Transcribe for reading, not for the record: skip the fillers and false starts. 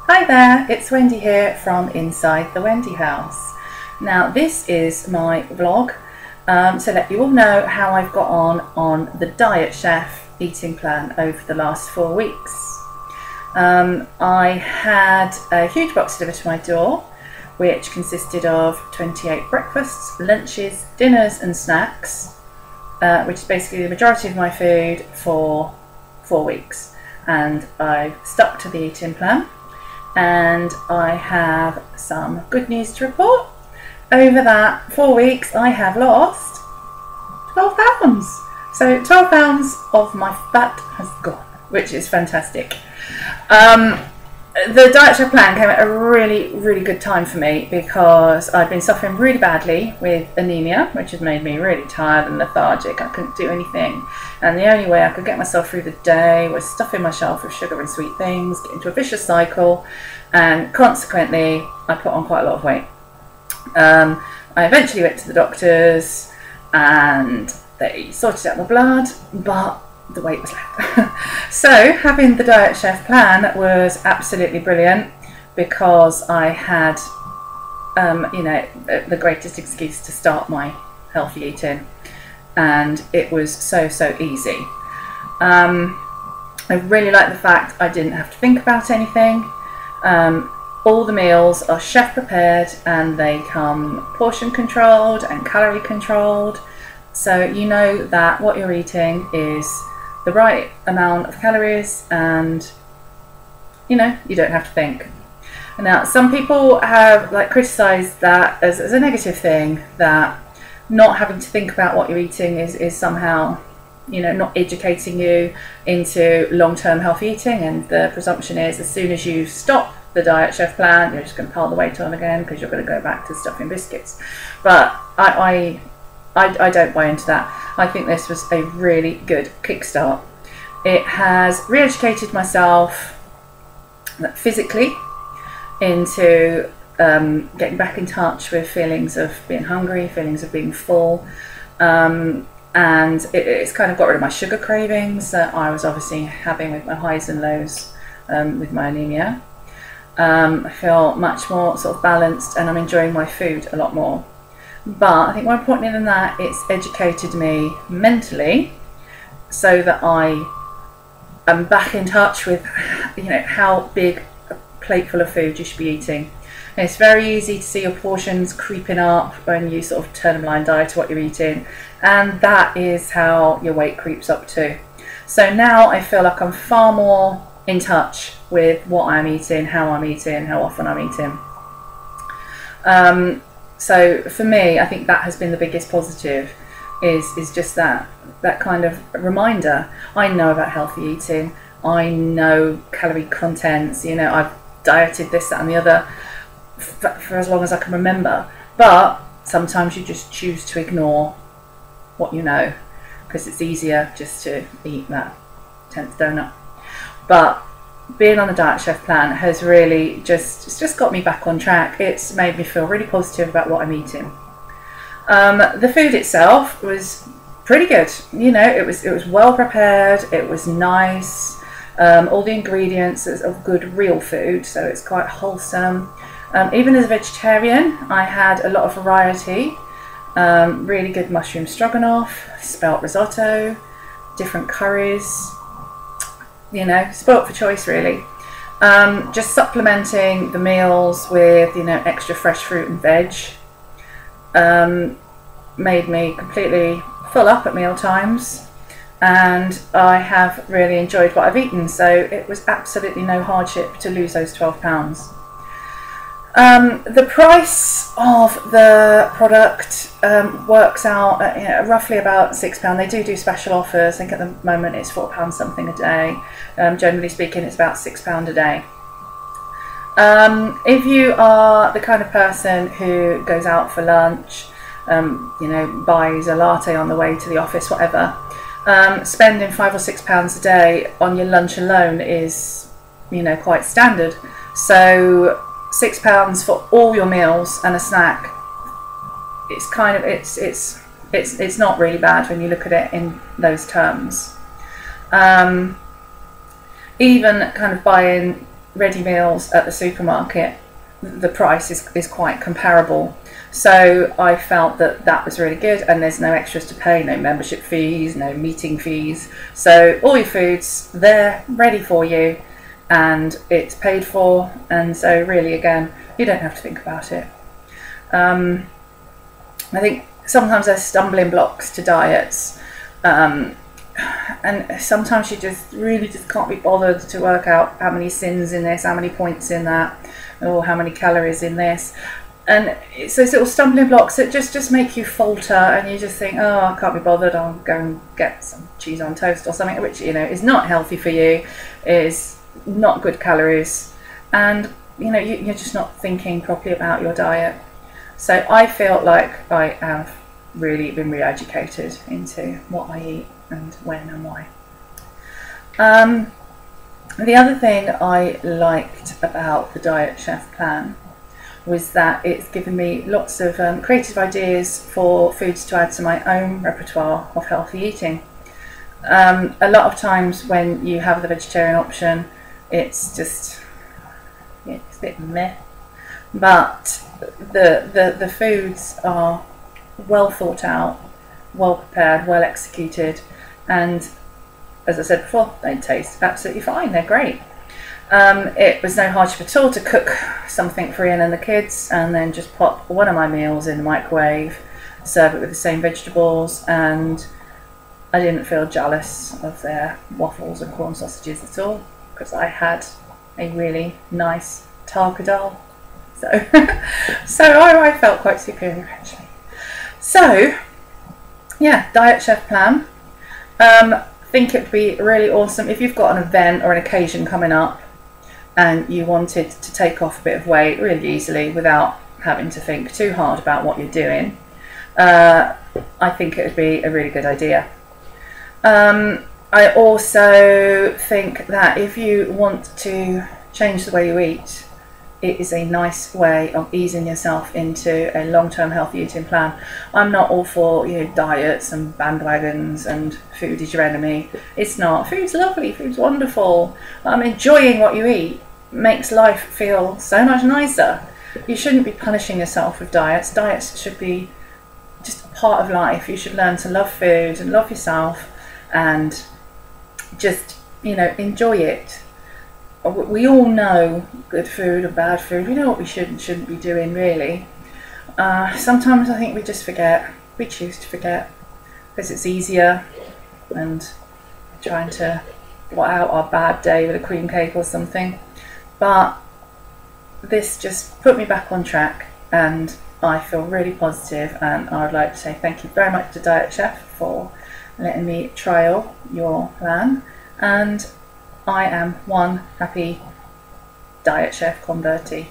Hi there, it's Wendy here from Inside the Wendy House. Now this is my vlog to let you all know how I've got on the Diet Chef eating plan over the last 4 weeks. I had a huge box delivered to my door which consisted of 28 breakfasts, lunches, dinners and snacks, which is basically the majority of my food for 4 weeks, and I've stuck to the eating plan. And I have some good news to report. Over that 4 weeks I have lost 12 pounds. So 12 pounds of my fat has gone, which is fantastic. The Diet Chef plan came at a really good time for me because I'd been suffering really badly with anemia, which had made me really tired and lethargic. I couldn't do anything, and the only way I could get myself through the day was stuffing myself with sugar and sweet things, get into a vicious cycle, and consequently I put on quite a lot of weight. I eventually went to the doctors and they sorted out my blood, but the weight was left. So having the Diet Chef plan was absolutely brilliant because I had the greatest excuse to start my healthy eating, and it was so easy. I really like the fact I didn't have to think about anything. All the meals are chef prepared and they come portion controlled and calorie controlled, so you know that what you're eating is the right amount of calories, and you don't have to think. Now some people have criticised that as a negative thing, that not having to think about what you're eating is somehow not educating you into long-term healthy eating, and the presumption is as soon as you stop the Diet Chef plan you're just going to pile the weight on again because you're going to go back to stuffing biscuits. But I don't buy into that. I think this was a really good kickstart. It has re-educated myself physically into getting back in touch with feelings of being hungry, feelings of being full, and it's kind of got rid of my sugar cravings that I was obviously having with my highs and lows with my anemia. I feel much more sort of balanced and I'm enjoying my food a lot more. But I think more importantly than that, it's educated me mentally so that I am back in touch with how big a plateful of food you should be eating. And it's very easy to see your portions creeping up when you sort of turn a blind eye to what you're eating, and that is how your weight creeps up too. So now I feel like I'm far more in touch with what I'm eating, how I'm eating, how often I'm eating. So for me, I think that has been the biggest positive, is just that kind of reminder. I know about healthy eating, I know calorie contents, I've dieted this, that and the other for as long as I can remember, but sometimes you just choose to ignore what you know because it's easier just to eat that 10th donut. But being on the Diet Chef plan has really just got me back on track. It's made me feel really positive about what I'm eating. The food itself was pretty good. It was well prepared. It was nice. All the ingredients of good real food, so it's quite wholesome. Even as a vegetarian, I had a lot of variety. Really good mushroom stroganoff, spelt risotto, different curries. Spoilt for choice really. Just supplementing the meals with extra fresh fruit and veg made me completely full up at meal times, and I have really enjoyed what I've eaten, so it was absolutely no hardship to lose those 12 pounds. The price of the product works out at roughly about £6. They do special offers. I think at the moment it's £4 something a day. Generally speaking, it's about £6 a day. If you are the kind of person who goes out for lunch, buys a latte on the way to the office, whatever, spending £5 or £6 a day on your lunch alone is quite standard. So £6 for all your meals and a snack, it's not really bad when you look at it in those terms. Even kind of buying ready meals at the supermarket, the price is quite comparable. So I felt that that was really good, and there's no extras to pay, no membership fees, no meeting fees. So all your food's there, ready for you, and it's paid for. And so really, again, you don't have to think about it. I think sometimes there's stumbling blocks to diets, and sometimes you just really just can't be bothered to work out how many sins in this, how many points in that, or how many calories in this. And it's those little stumbling blocks that just make you falter, and you just think, oh, I can't be bothered, I'll go and get some cheese on toast or something, which, you know, is not healthy for you, is not good calories, and, you know, you're just not thinking properly about your diet. So I feel like I have really been re-educated into what I eat and when and why. The other thing I liked about the Diet Chef plan was that it's given me lots of creative ideas for foods to add to my own repertoire of healthy eating. A lot of times when you have the vegetarian option, it's just, it's a bit meh. But the foods are well thought out, well prepared, well executed, and as I said before, they taste absolutely fine, they're great. It was no hardship at all to cook something for Ian and the kids, and then just pop one of my meals in the microwave, serve it with the same vegetables, and I didn't feel jealous of their waffles and corn sausages at all, because I had a really nice tarka dal. So I felt quite superior, actually. So yeah, Diet Chef plan. Think it would be really awesome if you've got an event or an occasion coming up and you wanted to take off a bit of weight really easily without having to think too hard about what you're doing. I think it would be a really good idea. I also think that if you want to change the way you eat, it is a nice way of easing yourself into a long-term healthy eating plan. I'm not all for, you know, diets and bandwagons and food is your enemy. It's not. Food's lovely, food's wonderful. Enjoying what you eat makes life feel so much nicer. You shouldn't be punishing yourself with diets. Diets should be just a part of life. You should learn to love food and love yourself and just, you know, enjoy it. We all know good food and bad food. We know what we should and shouldn't be doing, really. Sometimes I think we just forget. We choose to forget because it's easier, and trying to blot out our bad day with a cream cake or something. But this just put me back on track, and I feel really positive, and I would like to say thank you very much to Diet Chef for letting me trial your plan, and I am one happy Diet Chef convertee.